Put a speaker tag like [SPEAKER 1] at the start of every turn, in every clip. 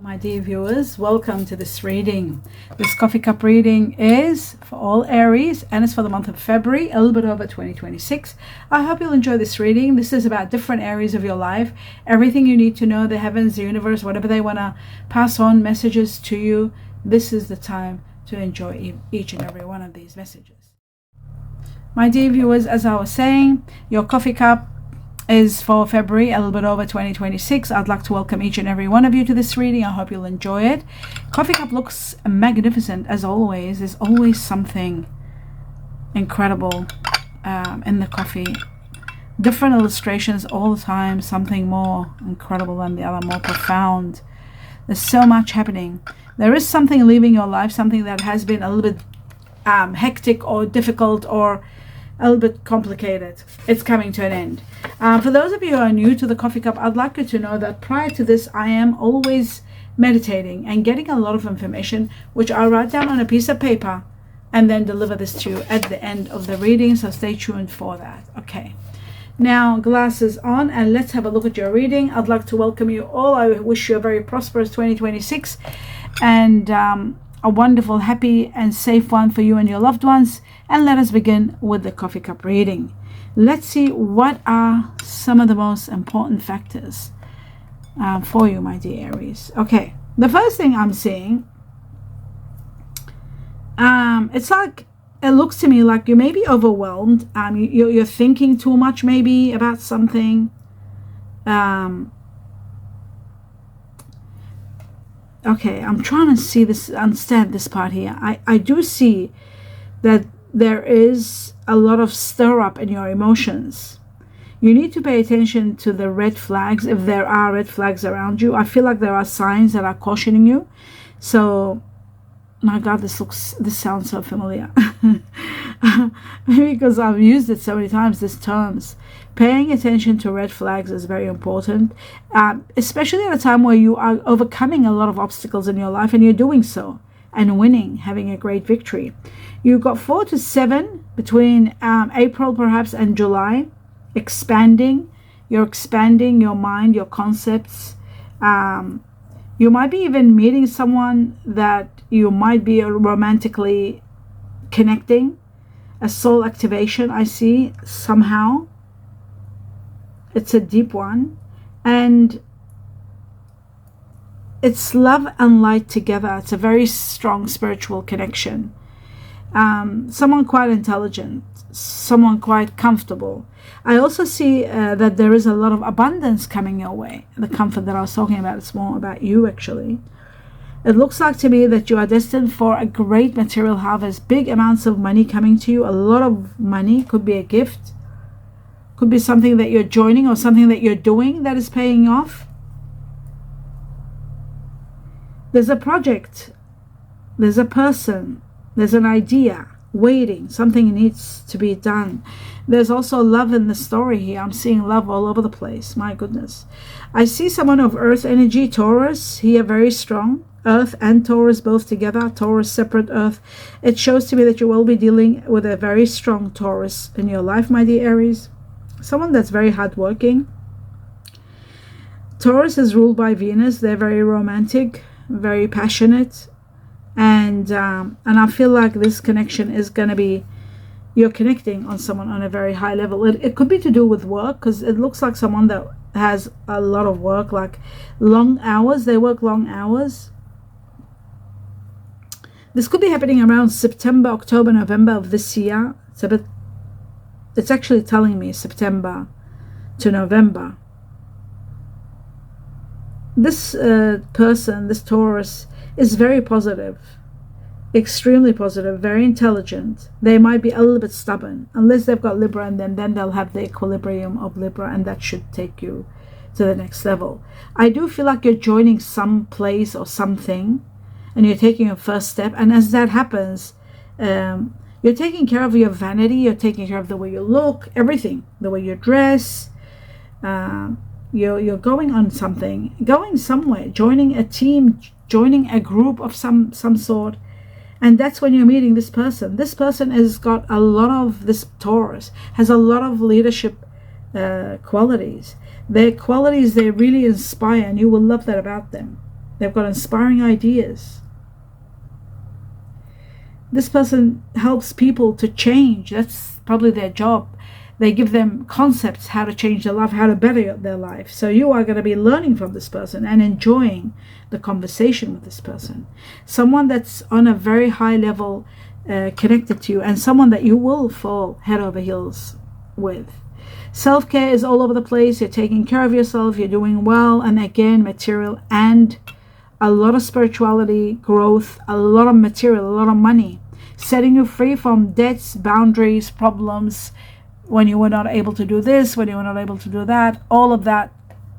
[SPEAKER 1] My dear viewers, welcome to this reading. This coffee cup reading is for all Aries and it's for the month of February, a little bit over 2026. I hope you'll enjoy this reading. This is about different areas of your life, everything you need to know, the heavens, the universe, whatever they want to pass on messages to you. This is the time to enjoy each and every one of these messages. My dear viewers, as I was saying, your coffee cup is for February, a little bit over 2026. I'd like to welcome each and every one of you to this reading. I hope you'll enjoy it. Coffee cup looks magnificent as always. There's always something incredible in the coffee. Different illustrations all the time, something more incredible than the other, more profound. There's so much happening. There is something leaving your life, something that has been a little bit hectic or difficult or a little bit complicated. It's coming to an end. For those of you who are new to the coffee cup, I'd like you to know that prior to this, I am always meditating and getting a lot of information, which I'll write down on a piece of paper and then deliver this to you at the end of the reading. So stay tuned for that. Okay. Now, glasses on, and let's have a look at your reading. I'd like to welcome you all. I wish you a very prosperous 2026 and a wonderful, happy, and safe one for you and your loved ones. And let us begin with the coffee cup reading. Let's see what are some of the most important factors for you, my dear Aries. Okay, the first thing I'm seeing, it's like, it looks to me like you may be overwhelmed. You're thinking too much maybe about something. Okay, I'm trying to see this, understand this part here. I do see that there is a lot of stir up in your emotions. You need to pay attention to the red flags, if there are red flags around you. I feel like there are signs that are cautioning you. So, my God, this sounds so familiar. Maybe because I've used it so many times, these terms. Paying attention to red flags is very important, especially at a time where you are overcoming a lot of obstacles in your life and you're doing so and winning, having a great victory. You've got 4 to 7 between April perhaps and July, expanding. You're expanding your mind, your concepts. You might be even meeting someone that you might be romantically connecting. A soul activation, I see, somehow. It's a deep one. And it's love and light together. It's a very strong spiritual connection. Someone quite intelligent, someone quite comfortable. I also see that there is a lot of abundance coming your way. The comfort that I was talking about, it's more about you actually. It looks like to me that you are destined for a great material harvest, big amounts of money coming to you, a lot of money. Could be a gift, could be something that you're joining or something that you're doing that is paying off. There's a project, there's a person, there's an idea waiting, something needs to be done. There's also love in the story here. I'm seeing love all over the place. My goodness. I see someone of earth energy, Taurus here, very strong. Earth and Taurus both together, Taurus separate, Earth. It shows to me that you will be dealing with a very strong Taurus in your life, my dear Aries. Someone that's very hardworking. Taurus is ruled by Venus. They're very romantic, very passionate. And I feel like this connection is going to be, you're connecting on someone on a very high level. It could be to do with work, because it looks like someone that has a lot of work, like long hours. They work long hours. This could be happening around September, October, November of this year. It's actually telling me September to November. This person, this Taurus, is very positive, extremely positive, very intelligent. They might be a little bit stubborn, unless they've got Libra, and then they'll have the equilibrium of Libra, and that should take you to the next level. I do feel like you're joining some place or something, and you're taking a first step. And as that happens, you're taking care of your vanity, you're taking care of the way you look, everything, the way you dress. You're going on something, going somewhere, joining a team, joining a group of some sort. And that's when you're meeting this person. This person has got a lot of, this Taurus has a lot of leadership qualities. Their qualities, they really inspire, and you will love that about them. They've got inspiring ideas. This person helps people to change. That's probably their job. They give them concepts how to change their life, how to better their life. So you are going to be learning from this person and enjoying the conversation with this person. Someone that's on a very high level connected to you, and someone that you will fall head over heels with. Self-care is all over the place. You're taking care of yourself. You're doing well. And again, material and a lot of spirituality, growth, a lot of material, a lot of money. Setting you free from debts, boundaries, problems. When you were not able to do this, when you were not able to do that, all of that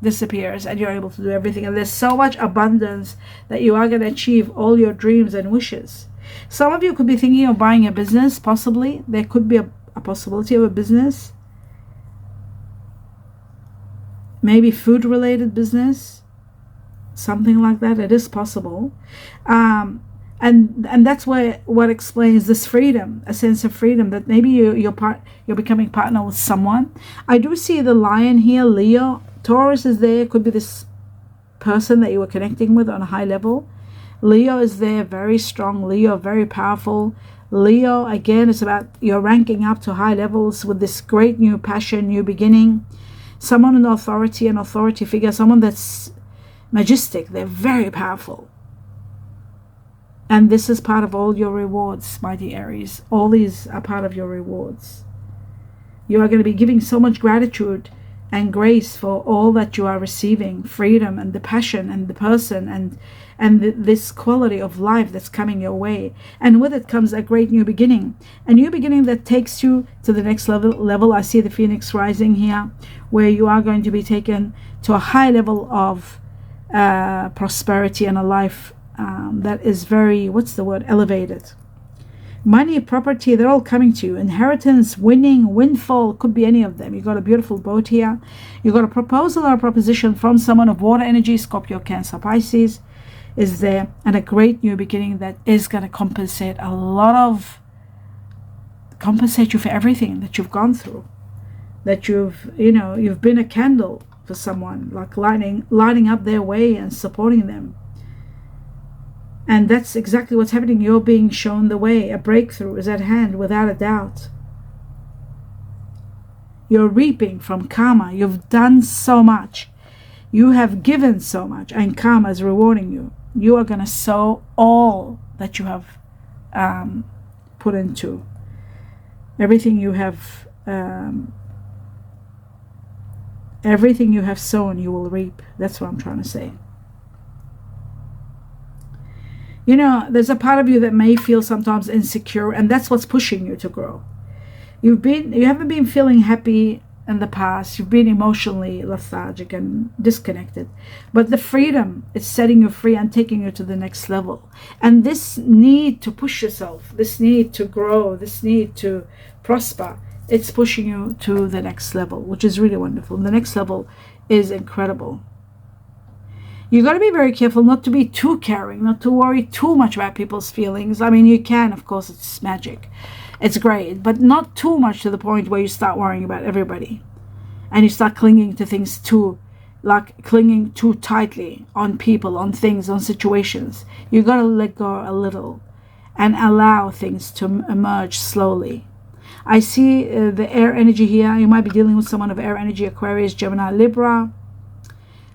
[SPEAKER 1] disappears and you're able to do everything. And there's so much abundance that you are going to achieve all your dreams and wishes. Some of you could be thinking of buying a business, possibly. There could be a possibility of a business. Maybe food-related business. Something like that. It is possible. And that's what explains this freedom, a sense of freedom, that maybe you're becoming partner with someone. I do see the lion here, Leo. Taurus is there. Could be this person that you were connecting with on a high level. Leo is there, very strong. Leo, very powerful. Leo, again, it's about you're ranking up to high levels with this great new passion, new beginning. Someone in authority, an authority figure, someone that's majestic. They're very powerful. And this is part of all your rewards, my dear Aries. All these are part of your rewards. You are going to be giving so much gratitude and grace for all that you are receiving. Freedom and the passion and the person and this quality of life that's coming your way. And with it comes a great new beginning. A new beginning that takes you to the next level. I see the Phoenix rising here, where you are going to be taken to a high level of prosperity and a life that is very, elevated. Money, property, they're all coming to you. Inheritance, winning, windfall, could be any of them. You got a beautiful boat here. You got a proposal or a proposition from someone of water energy, Scorpio, Cancer, Pisces is there, and a great new beginning that is going to compensate you for everything that you've gone through, that you've been a candle for someone, like lighting up their way and supporting them. And that's exactly what's happening. You're being shown the way. A breakthrough is at hand, without a doubt. You're reaping from karma. You've done so much. You have given so much, and karma is rewarding you. You are going to sow all that you have put into. Everything you have sown, you will reap. That's what I'm trying to say. There's a part of you that may feel sometimes insecure, and that's what's pushing you to grow. You haven't been feeling happy in the past. You've been emotionally lethargic and disconnected. But the freedom is setting you free and taking you to the next level. And this need to push yourself, this need to grow, this need to prosper, it's pushing you to the next level, which is really wonderful. And the next level is incredible. You got to be very careful not to be too caring, not to worry too much about people's feelings. I mean, you can, of course, it's magic. It's great, but not too much to the point where you start worrying about everybody. And you start clinging to things clinging too tightly on people, on things, on situations. You got to let go a little and allow things to emerge slowly. I see the air energy here. You might be dealing with someone of air energy, Aquarius, Gemini, Libra.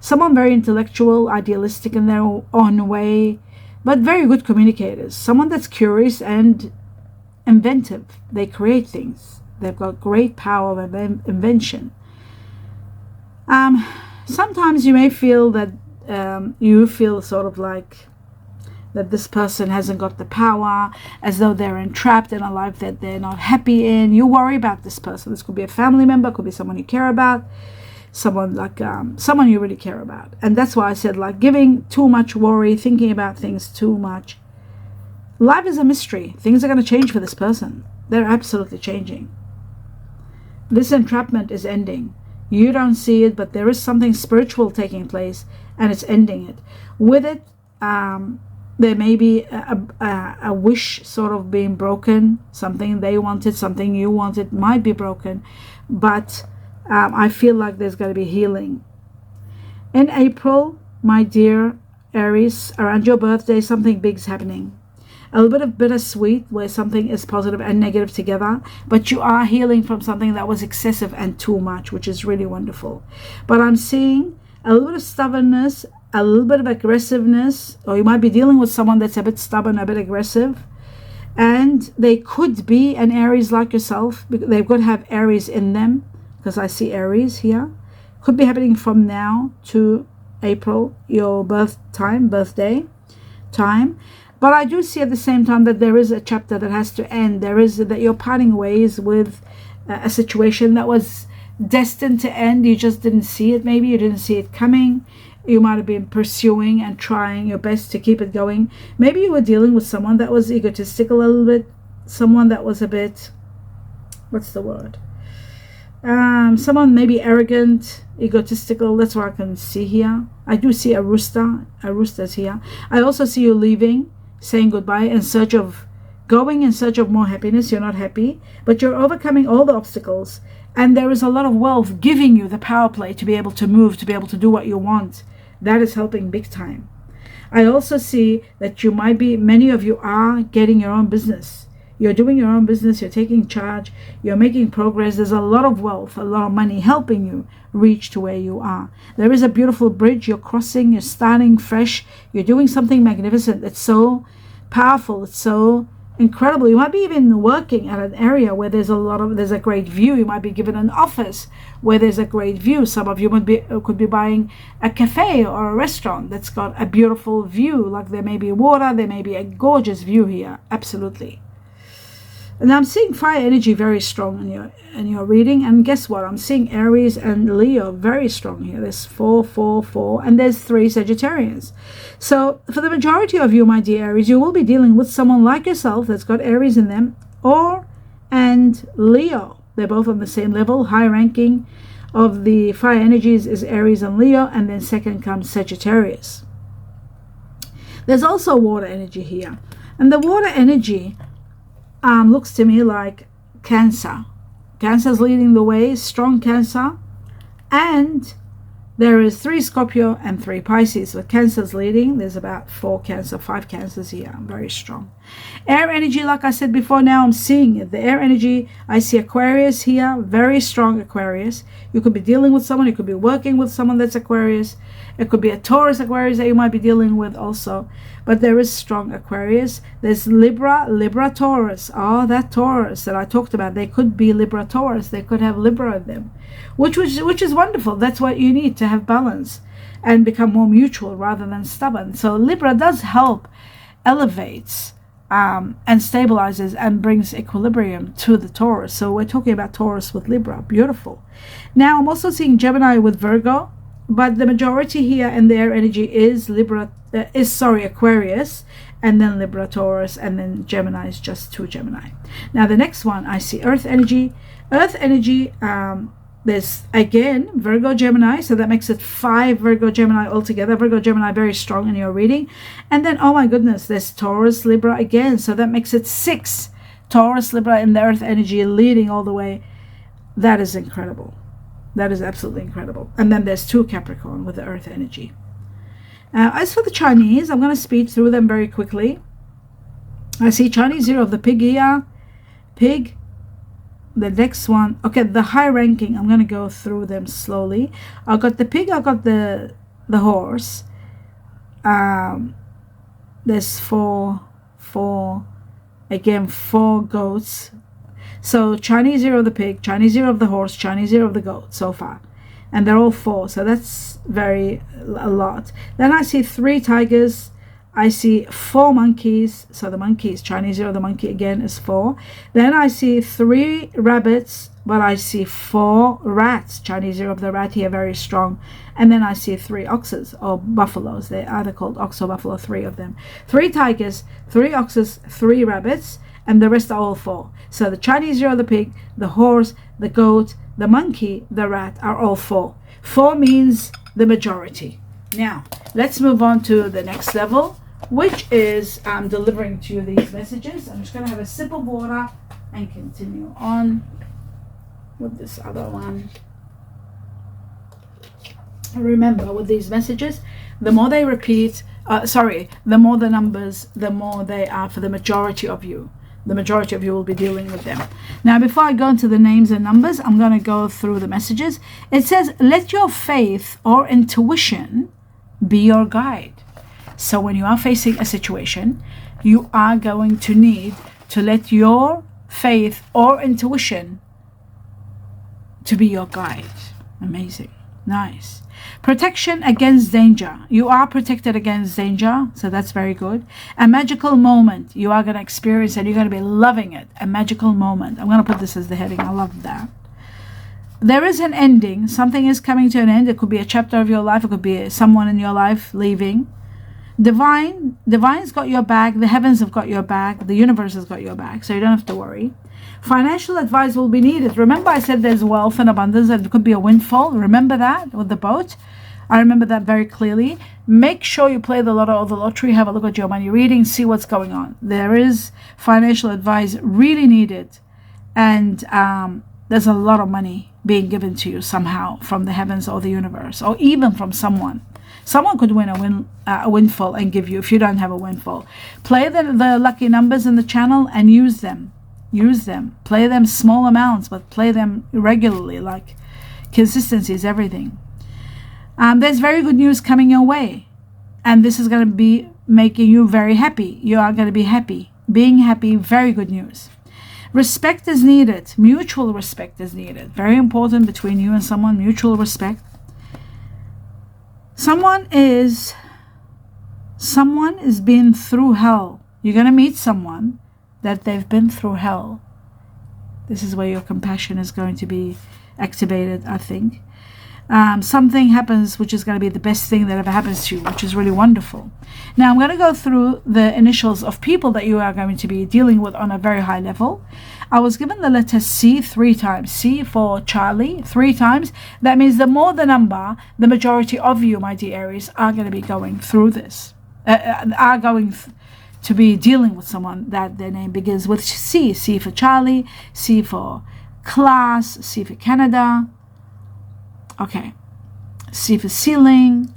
[SPEAKER 1] Someone very intellectual, idealistic in their own way, but very good communicators. Someone that's curious and inventive. They create things. They've got great power of invention. Sometimes you may feel that you feel sort of like that this person hasn't got the power, as though they're entrapped in a life that they're not happy in. You worry about this person. This could be a family member, could be someone you care about. Someone you really care about. And that's why I said, giving too much worry, thinking about things too much. Life is a mystery. Things are going to change for this person. They're absolutely changing. This entrapment is ending. You don't see it, but there is something spiritual taking place, and it's ending it. With it, there may be a wish sort of being broken. Something they wanted, something you wanted might be broken, but I feel like there's going to be healing. In April, my dear Aries, around your birthday, something big's happening. A little bit of bittersweet where something is positive and negative together, but you are healing from something that was excessive and too much, which is really wonderful. But I'm seeing a little bit of stubbornness, a little bit of aggressiveness, or you might be dealing with someone that's a bit stubborn, a bit aggressive, and they could be an Aries like yourself. They've got to have Aries in them, because I see Aries here. Could be happening from now to April, your birthday time. But I do see at the same time that there is a chapter that has to end. There is that you're parting ways with a situation that was destined to end. You just didn't see it. Maybe you didn't see it coming. You might have been pursuing and trying your best to keep it going. Maybe you were dealing with someone that was egotistical a little bit. Someone that was a bit, what's the word? Someone maybe arrogant, egotistical. That's what I can see here. I do see a rooster. A rooster's here. I also see you leaving, saying goodbye, going in search of more happiness. You're not happy, but you're overcoming all the obstacles, and there is a lot of wealth giving you the power play to be able to move, to be able to do what you want. That is helping big time. I also see that you might be, many of you are getting your own business. You're doing your own business, you're taking charge, you're making progress. There's a lot of wealth, a lot of money helping you reach to where you are. There is a beautiful bridge you're crossing, you're starting fresh, you're doing something magnificent. It's so powerful, it's so incredible. You might be even working at an area where there's a great view. You might be given an office where there's a great view. Some of you could be buying a cafe or a restaurant that's got a beautiful view, like there may be water, there may be a gorgeous view here. Absolutely. And I'm seeing fire energy very strong in your reading. And guess what? I'm seeing Aries and Leo very strong here. There's 4, 4, 4, and there's 3 Sagittarians. So for the majority of you, my dear Aries, you will be dealing with someone like yourself that's got Aries in them, and Leo. They're both on the same level. High ranking of the fire energies is Aries and Leo, and then second comes Sagittarius. There's also water energy here. And the water energy looks to me like Cancer. Cancer's leading the way, strong Cancer. And there is 3 Scorpio and 3 Pisces. So Cancer's leading. There's about 4 Cancer, 5 Cancers here. Very strong. Air energy, like I said before, now I'm seeing it. The air energy, I see Aquarius here. Very strong Aquarius. You could be dealing with someone. You could be working with someone that's Aquarius. It could be a Taurus Aquarius that you might be dealing with also. But there is strong Aquarius. There's Libra Taurus. Oh, that Taurus that I talked about. They could be Libra Taurus. They could have Libra in them, which is wonderful. That's what you need to have balance and become more mutual rather than stubborn. So Libra does help, elevates, and stabilizes and brings equilibrium to the Taurus. So we're talking about Taurus with Libra. Beautiful. Now I'm also seeing Gemini with Virgo. But the majority here in their energy is Aquarius, and then Libra, Taurus, and then Gemini is just 2 Gemini. Now the next one, I see Earth energy. Earth energy, there's again Virgo, Gemini, so that makes it 5 Virgo, Gemini altogether. Virgo, Gemini, very strong in your reading. And then, oh my goodness, there's Taurus, Libra again, so that makes it 6 Taurus, Libra in the Earth energy leading all the way. That is incredible. That is absolutely incredible. And then there's 2 Capricorn with the Earth energy. As for the Chinese, I'm going to speed through them very quickly. I see Chinese 0 of the pig here. Pig. The next one. Okay, the high ranking. I'm going to go through them slowly. I got the pig. I got the horse. There's 4. Again, 4 goats. So Chinese 0 of the pig, Chinese 0 of the horse, Chinese 0 of the goat so far. And they're all 4. So that's a lot. Then I see 3 tigers. I see 4 monkeys. So the monkeys, Chinese 0 of the monkey again is 4. Then I see 3 rabbits, but I see 4 rats. Chinese 0 of the rat here, very strong. And then I see 3 oxes or buffaloes. They are either called ox or buffalo, 3 of them. 3 tigers, 3 oxes, 3 rabbits. And the rest are all 4. So the Chinese 0, the pig, the horse, the goat, the monkey, the rat are all 4. 4 means the majority. Now, let's move on to the next level, which is delivering to you these messages. I'm just going to have a sip of water and continue on with this other one. Remember, with these messages, the more they repeat the more the numbers, the more they are for the majority of you. The majority of you will be dealing with them. Now, before I go into the names and numbers, I'm going to go through the messages. It says, let your faith or intuition be your guide. So when you are facing a situation, you are going to need to let your faith or intuition to be your guide. Amazing. Nice. Protection against danger. You are protected against danger, so that's very good. A magical moment you are going to experience, and you're going to be loving it. A magical moment. I'm going to put this as the heading. I love that. There is an ending. Something is coming to an end. It could be a chapter of your life. It could be someone in your life leaving. Divine's got your back. The heavens have got your back. The universe has got your back, so you don't have to worry. Financial advice will be needed. Remember I said there's wealth and abundance, and it could be a windfall. Remember that with the boat? I remember that very clearly. Make sure you play the lotto or the lottery. Have a look at your money reading. See what's going on. There is financial advice really needed. And there's a lot of money being given to you somehow from the heavens or the universe, or even from someone. Someone could win a windfall and give you if you don't have a windfall. Play the lucky numbers in the channel and use them. Use them. Play them small amounts, but play them regularly. Like, consistency is everything. There's very good news coming your way, and this is going to be making you very happy. You are going to be happy. Being happy, very good news. Respect is needed. Mutual respect is needed. Very important between you and someone. Mutual respect. Someone is been through hell. You're going to meet someone that they've been through hell. This is where your compassion is going to be activated, I think. Something happens which is going to be the best thing that ever happens to you, which is really wonderful. Now I'm going to go through the initials of people that you are going to be dealing with on a very high level. I was given the letter C 3 times. C for Charlie 3 times. That means the more the number, the majority of you, my dear Aries, are going to be going through this. To be dealing with someone that their name begins with C. C for Charlie, C for class, C for Canada. Okay. C for ceiling,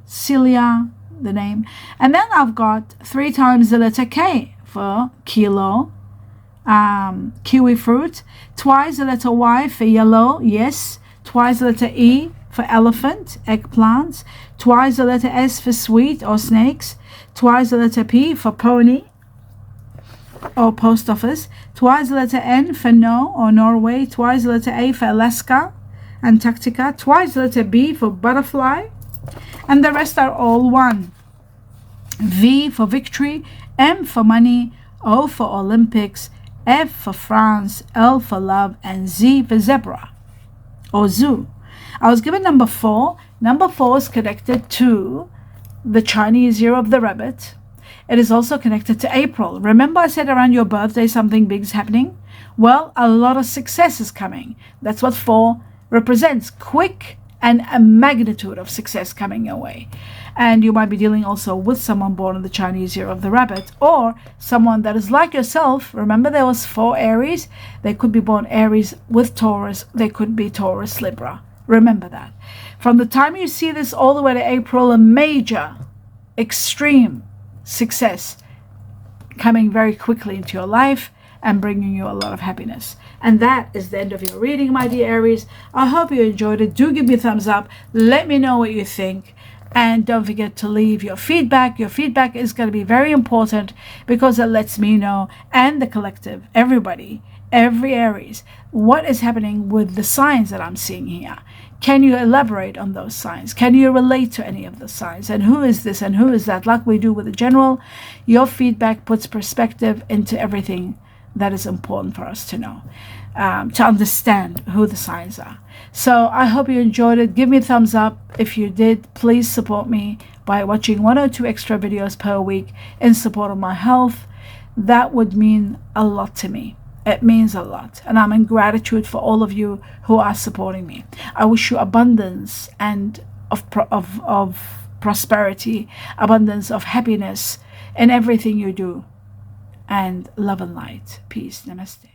[SPEAKER 1] Celia, the name. And then I've got 3 times the letter K for kilo, kiwi fruit. Twice the letter Y for yellow, yes. Twice the letter E for elephant, eggplants. Twice the letter S for sweet or snakes. Twice the letter P for pony or post office. Twice the letter N for no or Norway. Twice the letter A for Alaska, Antarctica. Twice the letter B for butterfly. And the rest are all one. V for victory. M for money. O for Olympics. F for France. L for love. And Z for zebra or zoo. I was given number 4. Number 4 is connected to the Chinese year of the rabbit. It is also connected to April. Remember I said around your birthday something big is happening? Well, a lot of success is coming. That's what 4 represents. Quick and a magnitude of success coming your way. And you might be dealing also with someone born in the Chinese year of the rabbit, or someone that is like yourself. Remember there was 4 Aries. They could be born Aries with Taurus. They could be Taurus Libra. Remember that. From the time you see this all the way to April, a major, extreme success coming very quickly into your life and bringing you a lot of happiness. And that is the end of your reading, my dear Aries. I hope you enjoyed it. Do give me a thumbs up. Let me know what you think. And don't forget to leave your feedback. Your feedback is going to be very important because it lets me know, and the collective, everybody, every Aries, what is happening with the signs that I'm seeing here. Can you elaborate on those signs? Can you relate to any of the signs? And who is this and who is that? Like we do with the general, your feedback puts perspective into everything that is important for us to know, to understand who the signs are. So I hope you enjoyed it. Give me a thumbs up. If you did, please support me by watching 1 or 2 extra videos per week in support of my health. That would mean a lot to me. It means a lot, and I'm in gratitude for all of you who are supporting me. I wish you abundance and of prosperity, abundance of happiness in everything you do, and love and light. Peace. Namaste.